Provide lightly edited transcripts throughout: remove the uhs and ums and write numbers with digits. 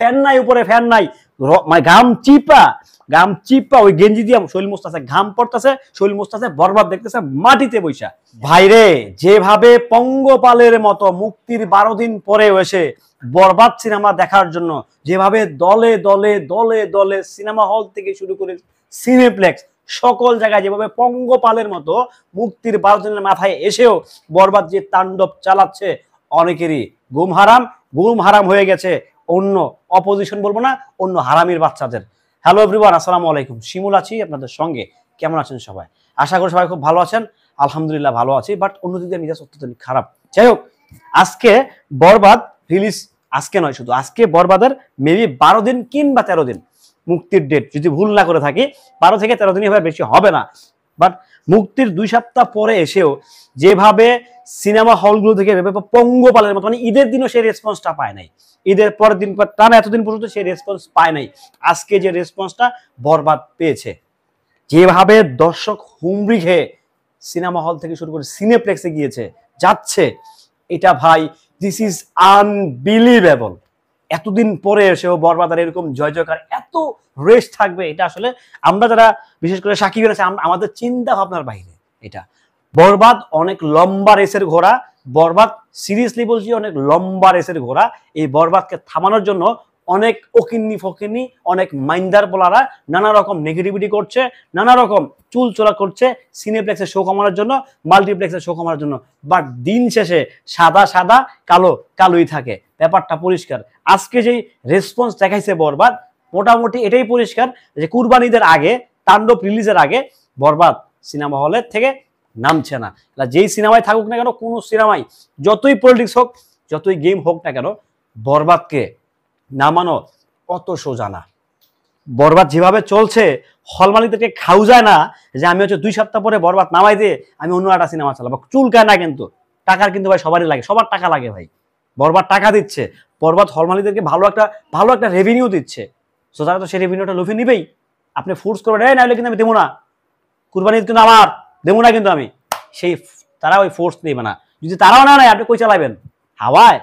Fan নাই, উপরে fan নাই, মানে ঘাম চিপা ওই গেঞ্জি দিয়ে শরীর মুছতেছে, ঘাম পড়তেছে, শরীর মুছতেছে, বরবাদ দেখতেছে মাটিতে বৈশা। ভাইরে যেভাবে পঙ্গপালের মতো মুক্তির 12 দিন পরে এসে বরবাদ সিনেমা দেখার জন্য যেভাবে দলে দলে দলে দলে সিনেমা হল থেকে শুরু করে সিনেপ্লেক্স সকল জায়গায় যেভাবে পঙ্গপালের মতো মুক্তির 12 দিনের মাথায় এসেও বরবাদ যে তাণ্ডব চালাচ্ছে, অনেকেরই ঘুম হারাম হয়ে গেছে অন্য অপোজিশন বলবো না, অন্য হারামির বাচ্চাদের। হ্যালো এভরিওয়ান, আসসালামু আলাইকুম। শিমুল আছি আপনাদের সঙ্গে। কেমন আছেন সবাই? আশা করি সবাই খুব ভালো আছেন। আলহামদুলিল্লাহ ভালো আছি, বাট অন্যদিকে মেজাজ অত্যন্ত খারাপ। যাই হোক, আজকে বরবাদ রিলিজ, আজকে নয় শুধু আজকে বরবাদের মেবি 12 দিন কিংবা 13 দিন মুক্তির ডেট, যদি ভুল না করে থাকি 12 থেকে 13 দিনই হবে, বেশি হবে না। বাট মুক্তির 2 সপ্তাহ পরে এসেও যেভাবে সিনেমা হলগুলো থেকে পঙ্গপালের মতো, মানে ঈদের দিনও সেই রেসপন্সটা পায় নাই, ঈদের পরের দিন টানা এতদিন পর্যন্ত সেই রেসপন্স পায় নাই, আজকে যে রেসপন্সটা বরবাদ পেয়েছে, যেভাবে দর্শক হুমড়ি খেয়ে সিনেমা হল থেকে শুরু করে সিনেপ্লেক্সে গিয়েছে যাচ্ছে, এটা ভাই দিস ইজ আনবিলিভেবল। এতদিন পরে এসেও বরবাদের এরকম জয় জয়কার, এত রেস্ট থাকবে, এটা আসলে আমরা যারা বিশেষ করে সাকিব আছে আমাদের চিন্তা ভাবনার বাইরে। এটা বরবাদ অনেক লম্বা রেসের ঘোড়া, বরবাদ সিরিয়াসলি বলছি অনেক লম্বা রেসের ঘোড়া। এই বরবাদকে থামানোর জন্য অনেক ওকিন্নি ফকিন্নি, অনেক মাইন্দার বলারা নানা রকম নেগেটিভিটি করছে, নানা রকম চুলচোলা করছে সিনেপ্লেক্সে শো কমানোর জন্য, মাল্টিপ্লেক্সে শো কমানোর জন্য। বাট দিন শেষে সাদা সাদা কালো কালোই থাকে, ব্যাপারটা পরিষ্কার। আজকে যেই রেসপন্স দেখাইছে বরবাদ, মোটামুটি এটাই পরিষ্কার যে কুরবানিদের আগে, তাণ্ডব রিলিজের আগে বরবাদ সিনেমা হলের থেকে নামছে না। যেই সিনেমায় থাকুক না কেন, কোনো সিনেমায় যতই পলিটিক্স হোক, যতই গেম হোক না কেন, বরবাদকে নামানো অত সোজা না। বরবাদ যেভাবে চলছে, হল মালিকদেরকে খাও যায় না যে আমি হচ্ছে 2 সপ্তাহ পরে বরবাদ নামাই দিয়ে আমি অন্য একটা সিনেমা চালাবো, চুলকায় না। কিন্তু টাকার কিন্তু ভাই সবারই লাগে, সবার টাকা লাগে ভাই। বরবাদ টাকা দিচ্ছে, বরবাদ হল মালিকদেরকে ভালো একটা রেভিনিউ দিচ্ছে, সো তারা তো সেই রেভিনিউটা লুফে নিবেই। আপনি ফোর্স করবেন, নাহলে কিন্তু আমি দেবো না, কুরবানি কিন্তু আমার দেবো না, কিন্তু আমি সেই তারা ওই ফোর্স নেবে না। যদি তারাও না নেয়, আপনি কই চালাবেন? হাওয়ায়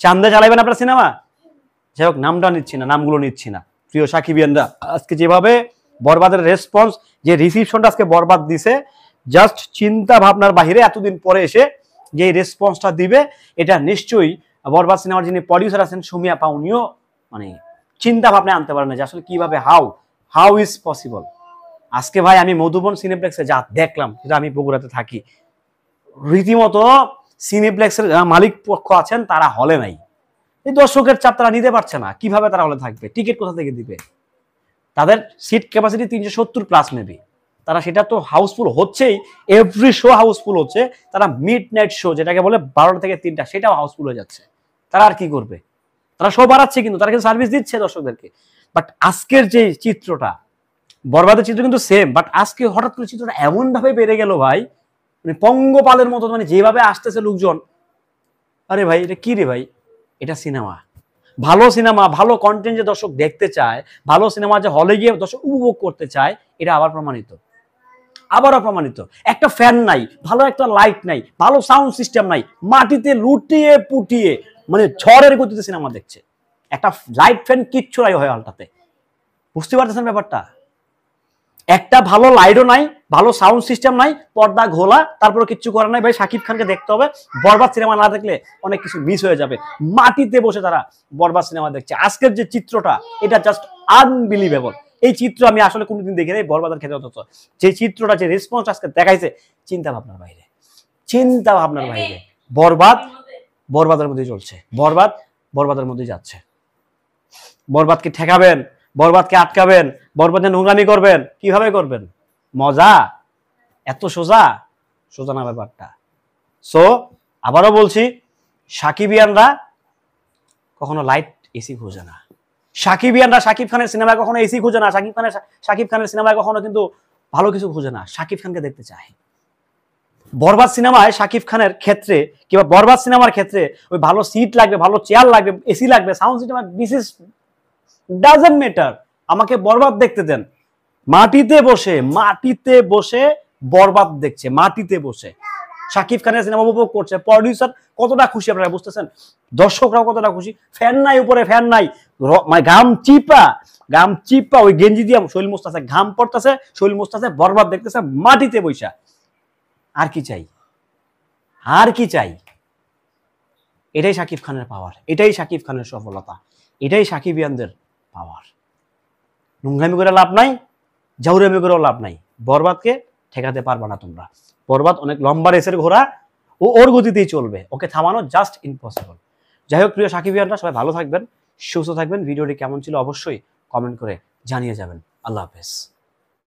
চান্দে চালাবেন আপনার সিনেমা? যাই হোক, নামটা নিচ্ছি না, নামগুলো নিচ্ছি না। প্রিয় সাকিবিয়ানরা, আজকে যেভাবে বরবাদের রেসপন্স, যে রিসিপশনটা আজকে বরবাদ দিছে, জাস্ট চিন্তা ভাবনার বাহিরে। এতদিন পরে এসে যে রেসপন্সটা দিবে, এটা নিশ্চয়ই বরবাদ সিনেমার যিনি প্রডিউসার আছেন সুমিয়া পা, উনিও মানে চিন্তা ভাবনায় আনতে পারেন না যে আসলে কিভাবে হাউ ইজ পসিবল। আজকে ভাই আমি মধুবন সিনেপ্লেক্সে যা দেখলাম, যেটা আমি বগুড়াতে থাকি, রীতিমতো সিনেপ্লেক্সের মালিক পক্ষ আছেন তারা হলে নাই। এই দর্শকের চাপ তারা নিতে পারছে না, কিভাবে তারা হলে থাকবে? টিকিট কোথা থেকে দিবে? তাদের সিট ক্যাপাসিটি 370+ মেবি, তারা সেটা তো হাউসফুল হচ্ছেই, এভরি শো হাউসফুল হচ্ছে। তারা মিড নাইট শো যেটাকে বলে 12টা থেকে 3টা, সেটাও হাউসফুল হয়ে যাচ্ছে। তারা আর কি করবে? তারা শো বাড়াচ্ছে, কিন্তু তারা কিন্তু সার্ভিস দিচ্ছে দর্শকদেরকে। বাট আজকের যে চিত্রটা, বরবাদের চিত্র কিন্তু সেম, বাট আজকে হঠাৎ করে চিত্রটা এমন ভাবে বেড়ে গেল ভাই, মানে পঙ্গপালের মতো, মানে যেভাবে আসতেছে লোকজন, আরে ভাই এটা কি রে ভাই? এটা সিনেমা, ভালো সিনেমা, ভালো কন্টেন্ট যে দর্শক দেখতে চায়, ভালো সিনেমা যে হলে গিয়ে দর্শক উপভোগ করতে চায়, এটা আবারও প্রমাণিত। একটা ফ্যান নাই, ভালো একটা লাইট নাই, ভালো সাউন্ড সিস্টেম নাই, মাটিতে লুটিয়ে পুটিয়ে মানে ঝড়ের গতিতে সিনেমা দেখছে। একটা লাইট ফ্যান কিচ্ছু নাই হয় হলটাতে, বুঝতে পারতেছেন ব্যাপারটা? একটা ভালো লাইটও নাই, ভালো সাউন্ড সিস্টেম নাই, পর্দা ঘোলা, তারপরে কিচ্ছু করার নাই। ভাই শাকিব খানকে দেখতে হবে, বরবাদ সিনেমা না দেখলে অনেক কিছু মিস হয়ে যাবে। মাটিতে বসে তারা বরবাদ সিনেমা দেখছে। আজকের যে চিত্রটা, এটা জাস্ট আনবিলিভেবল। এই চিত্র আমি আসলে কোনোদিন দেখি নাই বরবাদের ক্ষেত্রে। অথচ যে চিত্রটা, যে রেসপন্স আজকে দেখাইছে, চিন্তা ভাবনার বাইরে। বরবাদের মধ্যে চলছে, বরবাদের মধ্যে যাচ্ছে। বরবাদকে ঠেকাবেন, বরবাদকে আটকাবেন, বরবাদে নোংরামি করবেন, কিভাবে করবেন? মজা? এত সোজা না ব্যাপারটা। সো আবারও বলছি, সাকিবিয়ানরা কখনো লাইট এসি খোঁজে না। সাকিবিয়ানরা সাকিব খানের সিনেমায় কখনো এসি খোঁজে না। সাকিব খানের সিনেমায় কখনো কিন্তু ভালো কিছু খোঁজে না, সাকিব খানকে দেখতে চায়। বরবাদ সিনেমায় সাকিব খানের ক্ষেত্রে কিংবা বরবাদ সিনেমার ক্ষেত্রে ওই ভালো সিট লাগবে, ভালো চেয়ার লাগবে, এসি লাগবে, sound system, this is doesn't matter. আমাকে বরবাদ দেখতে দেন। মাটিতে বসে বরবাদ দেখছে, মাটিতে বসে। শাকিব খানের সিনেমা উপভোগ করছে, প্রডিউসার কতটা খুশি আপনারা বুঝতেছেন, দর্শকরাও কতটা খুশি। ফ্যান নাই উপরে, ফ্যান নাই, মানে গাম চিপা ওই গেঞ্জি দিয়ে শৈল মুস্তাছে, ঘাম পড়তেছে, শৈল মুস্তাছে, বরবাদ দেখতেছে মাটিতে বৈশা। আর কি চাই, আর কি চাই? এটাই শাকিব খানের পাওয়ার, এটাই শাকিব খানের সফলতা, এটাই সাকিবিয়ানদের পাওয়ার। নোংরামি করে লাভ নাই, জাউরামি করেও লাভ নাই। বরবাদকে ঠেকাতে পারবা না তোমরা। বরবাদ অনেক লম্বা রেসের ঘোড়া, ও ওর গতিতেই চলবে, ওকে থামানো জাস্ট ইম্পসিবল। যাই হোক প্রিয় সাকিবিয়ানরা, সবাই ভালো থাকবেন, সুস্থ থাকবেন। ভিডিওটি কেমন ছিল অবশ্যই কমেন্ট করে জানিয়ে যাবেন। আল্লাহ হাফেজ।